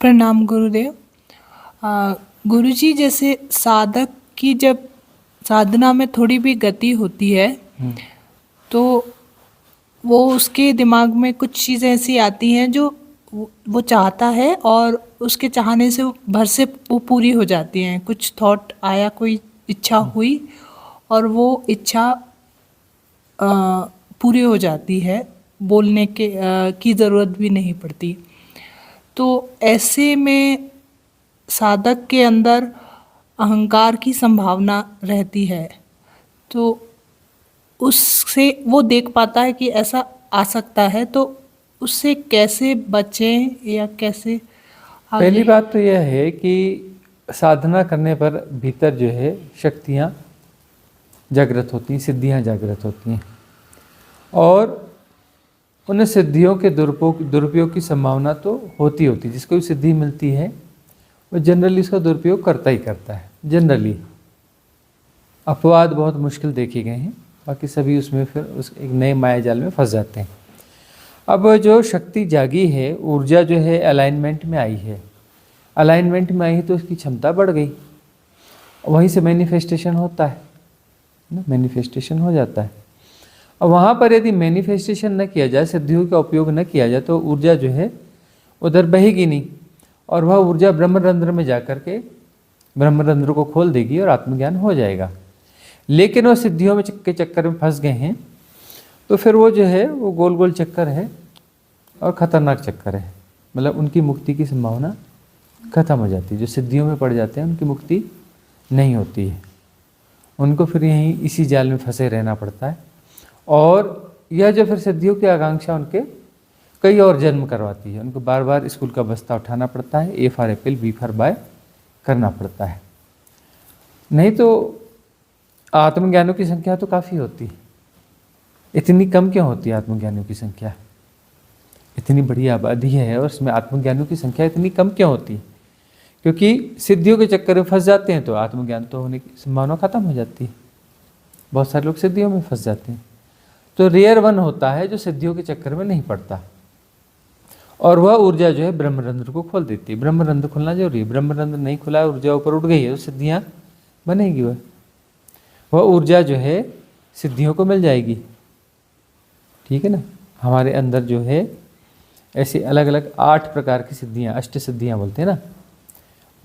प्रणाम गुरुदेव। गुरुजी, जैसे साधक की जब साधना में थोड़ी भी गति होती है तो वो उसके दिमाग में कुछ चीज़ें ऐसी आती हैं जो वो चाहता है और उसके चाहने से वो भर से वो पूरी हो जाती हैं। कुछ थॉट आया, कोई इच्छा हुई और वो इच्छा अ, पूरी हो जाती है, बोलने की ज़रूरत भी नहीं पड़ती। तो ऐसे में साधक के अंदर अहंकार की संभावना रहती है, तो उससे वो देख पाता है कि ऐसा आ सकता है, तो उससे कैसे बचें या कैसे पहली आगे। बात तो यह है कि साधना करने पर भीतर जो है शक्तियाँ जागृत होती हैं, सिद्धियाँ जागृत होती हैं और उन सिद्धियों के दुरुपयोग की संभावना तो होती है। जिसको भी सिद्धि मिलती है वो जनरली इसका दुरुपयोग करता ही करता है। जनरली अपवाद बहुत मुश्किल देखे गए हैं, बाकी सभी उसमें फिर उस एक नए माया जाल में फंस जाते हैं। अब जो शक्ति जागी है, ऊर्जा जो है अलाइनमेंट में आई है, अलाइनमेंट में आई तो उसकी क्षमता बढ़ गई, वहीं से मैनिफेस्टेशन होता है ना, मैनिफेस्टेशन हो जाता है। और वहाँ पर यदि मैनिफेस्टेशन न किया जाए, सिद्धियों का उपयोग न किया जाए, तो ऊर्जा जो है उधर बहेगी नहीं और वह ऊर्जा ब्रह्मरंध्र में जाकर के ब्रह्मरंध्र को खोल देगी और आत्मज्ञान हो जाएगा। लेकिन वो सिद्धियों में के चक्कर में फंस गए हैं, तो फिर वो जो है वो गोल गोल चक्कर है और ख़तरनाक चक्कर है। मतलब उनकी मुक्ति की संभावना खत्म हो जाती है। जो सिद्धियों में पड़ जाते हैं उनकी मुक्ति नहीं होती है, उनको फिर यहीं इसी जाल में फंसे रहना पड़ता है। और यह जो फिर सिद्धियों की आकांक्षा उनके कई और जन्म करवाती है। उनको बार बार स्कूल का बस्ता उठाना पड़ता है, A for apple B for boy करना पड़ता है। नहीं तो आत्मज्ञानों की संख्या तो काफ़ी होती है। इतनी कम क्यों होती है आत्मज्ञानियों की संख्या? इतनी बड़ी आबादी है और उसमें आत्मज्ञानियों की संख्या इतनी कम क्यों होती है? क्योंकि सिद्धियों के चक्कर में फंस जाते हैं तो आत्मज्ञान तो होने की संभावना खत्म हो जाती है। बहुत सारे लोग सिद्धियों में फंस जाते हैं। तो रेयर वन होता है जो सिद्धियों के चक्कर में नहीं पड़ता और वह ऊर्जा जो है ब्रह्मरंध्र को खोल देती है। ब्रह्मरंध्र खुलना जरूरी है। ब्रह्मरंध्र नहीं खुला, ऊर्जा ऊपर उठ गई है, तो सिद्धियाँ बनेगी। वह ऊर्जा जो है सिद्धियों को मिल जाएगी। ठीक है ना। हमारे अंदर जो है ऐसी अलग अलग 8 प्रकार की सिद्धियाँ, अष्ट सिद्धियाँ बोलते हैं ना,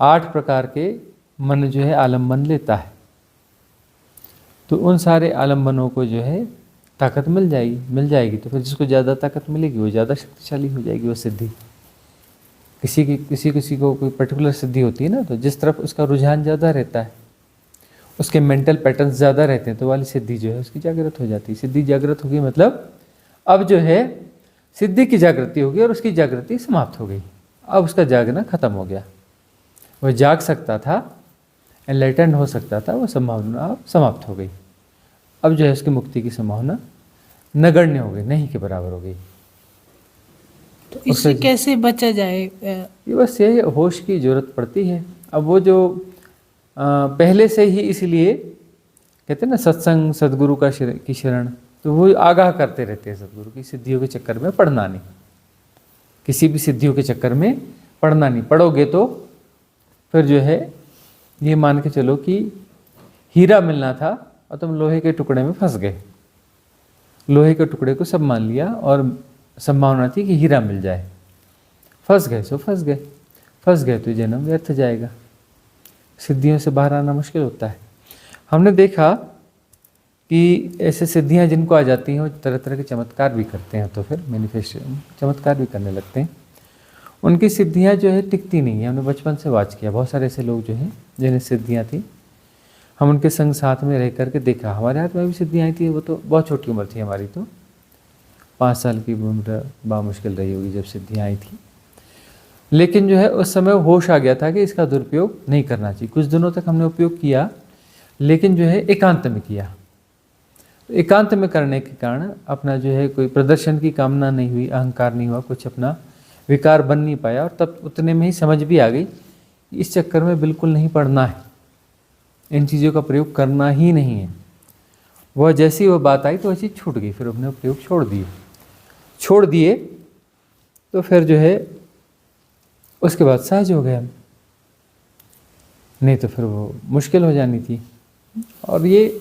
8 प्रकार के मन जो है आलम्बन लेता है। तो उन सारे आलम्बनों को जो है ताकत मिल जाएगी। तो फिर जिसको ज़्यादा ताकत मिलेगी वो ज़्यादा शक्तिशाली हो जाएगी वो सिद्धि। किसी को कोई पर्टिकुलर सिद्धि होती है ना, तो जिस तरफ उसका रुझान ज़्यादा रहता है, उसके मेंटल पैटर्न्स ज़्यादा रहते हैं, तो वाली सिद्धि जो है उसकी जागृत हो जाती है। सिद्धि जागृत होगी मतलब अब जो है सिद्धि की जागृति होगी और उसकी जागृति समाप्त हो गई। अब उसका जागना खत्म हो गया। वह जाग सकता था, एनलाइटेंड हो सकता था, वो संभावना अब समाप्त हो गई। अब जो है उसकी मुक्ति की संभावना नगण्य हो गई, नहीं के बराबर हो गई। तो इससे कैसे बचा जाए? ये बस ये होश की जरूरत पड़ती है। अब वो जो पहले से ही, इसलिए कहते हैं ना सत्संग सदगुरु की शरण, तो वो आगाह करते रहते हैं सदगुरु की। सिद्धियों के चक्कर में पड़ना नहीं, किसी भी सिद्धियों के चक्कर में पड़ना नहीं। पड़ोगे तो फिर जो है ये मान के चलो कि हीरा मिलना था और तुम लोहे के टुकड़े में फंस गए। लोहे के टुकड़े को सब मान लिया और संभावना थी कि हीरा मिल जाए। फंस गए सो फंस गए तो जन्म व्यर्थ जाएगा। सिद्धियों से बाहर आना मुश्किल होता है। हमने देखा कि ऐसे सिद्धियां जिनको आ जाती हैं वो तरह तरह के चमत्कार भी करते हैं, तो फिर मैनिफेस्टेशन चमत्कार भी करने लगते हैं। उनकी सिद्धियां जो है टिकती नहीं है। हमने बचपन से वाच किया, बहुत सारे ऐसे लोग जो हैं जिन्हें सिद्धियां थी, हम उनके संग साथ में रह करके देखा। हमारे हाथ में भी सिद्धियाँ आई थी, वो तो बहुत छोटी उम्र थी हमारी, तो 5 साल की उम्र बामुश्किल रही होगी जब सिद्धियाँ आई थी। लेकिन जो है उस समय होश आ गया था कि इसका दुरुपयोग नहीं करना चाहिए। कुछ दिनों तक हमने उपयोग किया, लेकिन जो है एकांत में किया। एकांत में करने के कारण अपना जो है कोई प्रदर्शन की कामना नहीं हुई, अहंकार नहीं हुआ, कुछ अपना विकार बन नहीं पाया। और तब उतने में ही समझ भी आ गई इस चक्कर में बिल्कुल नहीं पड़ना है, इन चीज़ों का प्रयोग करना ही नहीं है। वह जैसी वो बात आई तो वह चीज़ छूट गई, फिर अपने प्रयोग छोड़ दिए। तो फिर जो है उसके बाद सहज हो गए हम, नहीं तो फिर वो मुश्किल हो जानी थी। और ये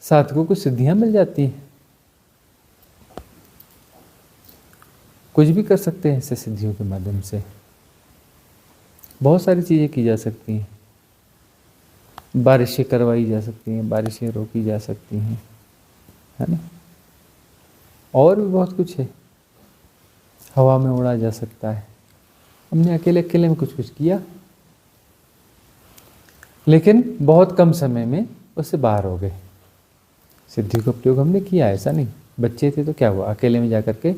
साधकों को सिद्धियां मिल जाती हैं, कुछ भी कर सकते हैं इससे, सिद्धियों के माध्यम से बहुत सारी चीज़ें की जा सकती हैं। बारिशें करवाई जा सकती हैं, बारिशें रोकी जा सकती हैं, है ना। और भी बहुत कुछ है, हवा में उड़ा जा सकता है। हमने अकेले अकेले में कुछ कुछ किया, लेकिन बहुत कम समय में उससे बाहर हो गए। सिद्धि का प्रयोग हमने किया, ऐसा नहीं। बच्चे थे तो क्या हुआ, अकेले में जाकर के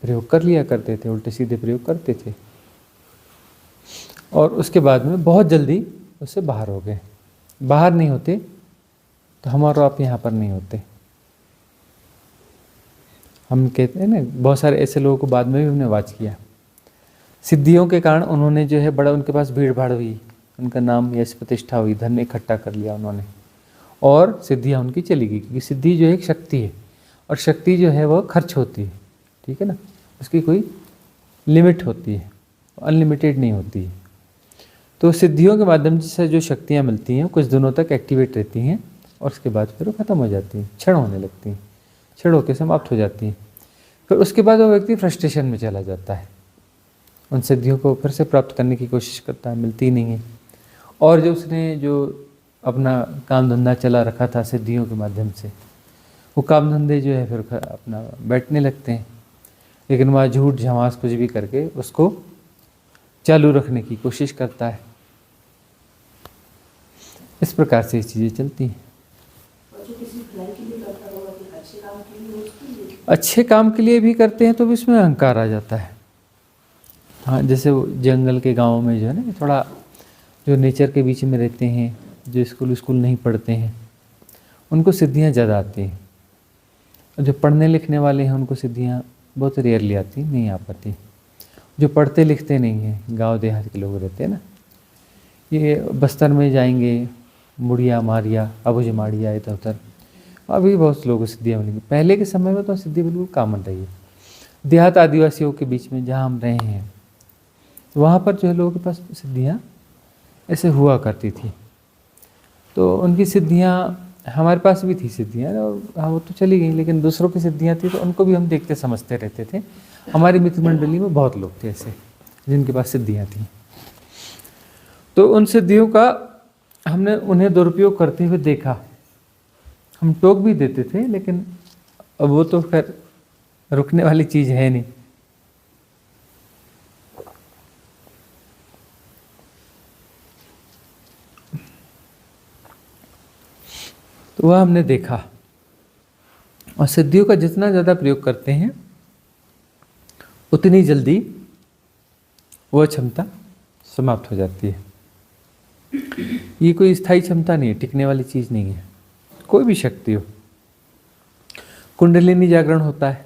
प्रयोग कर लिया करते थे, उल्टे सीधे प्रयोग करते थे, और उसके बाद में बहुत जल्दी उससे बाहर हो गए। बाहर नहीं होते तो हम और आप यहाँ पर नहीं होते। हम कहते हैं ना, बहुत सारे ऐसे लोगों को बाद में भी हमने वाच किया, सिद्धियों के कारण उन्होंने जो है बड़ा, उनके पास भीड़ भाड़ हुई, उनका नाम यश प्रतिष्ठा हुई, धन इकट्ठा कर लिया उन्होंने, और सिद्धियाँ उनकी चली गई। क्योंकि सिद्धि जो है एक शक्ति है, और शक्ति जो है वह खर्च होती है, ठीक है ना, उसकी कोई लिमिट होती है, अनलिमिटेड नहीं होती है। तो सिद्धियों के माध्यम से जो शक्तियाँ मिलती हैं कुछ दिनों तक एक्टिवेट रहती हैं, और उसके बाद फिर वो ख़त्म हो जाती हैं, क्षण होने लगती हैं, क्षण होकर समाप्त हो जाती हैं। फिर उसके बाद वो व्यक्ति फ्रस्ट्रेशन में चला जाता है, उन सिद्धियों को फिर से प्राप्त करने की कोशिश करता है, मिलती नहीं है। और जो उसने जो अपना काम धंधा चला रखा था सिद्धियों के माध्यम से, वो काम धंधे जो है फिर अपना बैठने लगते हैं, लेकिन वह झूठ झमास कुछ भी करके उसको चालू रखने की कोशिश करता है। इस प्रकार से ये चीज़ें चलती हैं। अच्छे काम के लिए भी करते हैं तो भी इसमें अहंकार आ जाता है। हाँ, जैसे वो जंगल के गाँव में जो है ना, थोड़ा जो नेचर के बीच में रहते हैं, जो स्कूल नहीं पढ़ते हैं, उनको सिद्धियाँ ज़्यादा आती हैं। और जो पढ़ने लिखने वाले हैं उनको सिद्धियाँ बहुत रेयरली आती, नहीं आ पाती। जो पढ़ते लिखते नहीं हैं, गांव देहात के लोग रहते हैं ना, ये बस्तर में जाएंगे, मुड़िया मारिया अबुझ माड़िया इधर उधर, अभी बहुत लोगों को सिद्धियाँ मिलेंगी। पहले के समय में तो सिद्धि बिल्कुल कॉमन रही है। देहात आदिवासियों के बीच में जहाँ हम रहे हैं, वहाँ पर जो है लोगों के पास सिद्धियाँ ऐसे हुआ करती थी। तो उनकी सिद्धियाँ, हमारे पास भी थी सिद्धियाँ, और हाँ वो तो चली गई, लेकिन दूसरों की सिद्धियाँ थी तो उनको भी हम देखते समझते रहते थे। हमारी मित्र मंडली में बहुत लोग थे ऐसे जिनके पास सिद्धियाँ थी। तो उन सिद्धियों का हमने उन्हें दुरुपयोग करते हुए देखा। हम टोक भी देते थे, लेकिन अब वो तो खैर रुकने वाली चीज़ है नहीं। तो वह हमने देखा, और सिद्धियों का जितना ज़्यादा प्रयोग करते हैं उतनी जल्दी वह क्षमता समाप्त हो जाती है। ये कोई स्थायी क्षमता नहीं है, टिकने वाली चीज़ नहीं है। कोई भी शक्ति हो, कुंडलिनी जागरण होता है,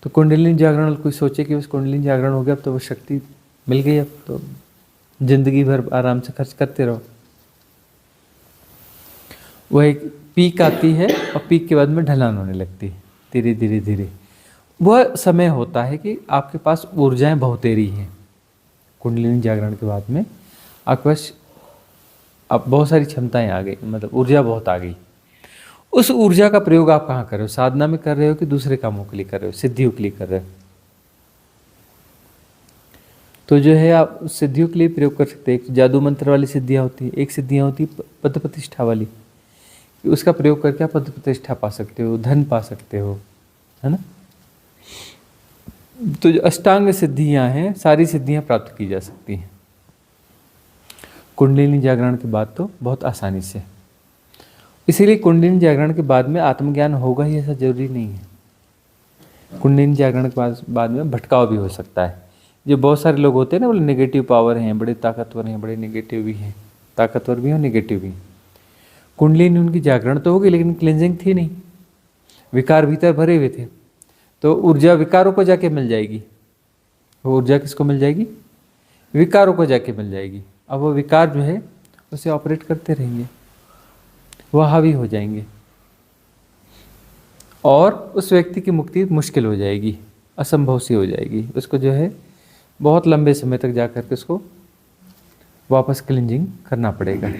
तो कुंडलिनी जागरण, कोई सोचे कि बस कुंडलिनी जागरण हो गया, अब तो वो शक्ति मिल गई, अब तो जिंदगी भर आराम से खर्च करते रहो। वह एक पीक आती है, और पीक के बाद में ढलान होने लगती है, धीरे धीरे धीरे। वह समय होता है कि आपके पास ऊर्जाएं बहुतेरी हैं। कुंडलिनी जागरण के बाद में आपके पास अब बहुत सारी क्षमताएं आ गई, मतलब ऊर्जा बहुत आ गई। उस ऊर्जा का प्रयोग आप कहाँ कर रहे हो? साधना में कर रहे हो कि दूसरे कामों के लिए कर रहे हो, सिद्धियों के लिए कर रहे हो? तो जो है आप सिद्धियों के लिए प्रयोग कर सकते हैं। एक जादू मंत्र वाली सिद्धियाँ होती है, एक सिद्धियाँ होती है पद प्रतिष्ठा वाली, उसका प्रयोग करके आप पद प्रतिष्ठा पा सकते हो, धन पा सकते हो, है ना। तो जो अष्टांग सिद्धियाँ हैं, सारी सिद्धियाँ प्राप्त की जा सकती हैं कुंडलिनी जागरण के बाद तो बहुत आसानी से। इसीलिए कुंडलिनी जागरण के बाद में आत्मज्ञान होगा ही ऐसा जरूरी नहीं है। कुंडलिनी जागरण के बाद में भटकाव भी हो सकता है। जो बहुत सारे लोग होते हैं ना, बोले नेगेटिव पावर हैं, बड़े ताकतवर हैं, बड़े नेगेटिव भी हैं, ताकतवर भी हैं और नेगेटिव भी। कुंडलिनी उनकी जागरण तो होगी, लेकिन क्लिनजिंग थी नहीं, विकार भीतर भरे हुए थे। तो ऊर्जा विकारों को जाके मिल जाएगी। वो ऊर्जा किसको मिल जाएगी? विकारों को जाके मिल जाएगी। अब वो विकार जो है उसे ऑपरेट करते रहेंगे, वह हावी हो जाएंगे, और उस व्यक्ति की मुक्ति मुश्किल हो जाएगी, असंभव सी हो जाएगी। उसको जो है बहुत लंबे समय तक जा कर के उसको वापस क्लिनजिंग करना पड़ेगा।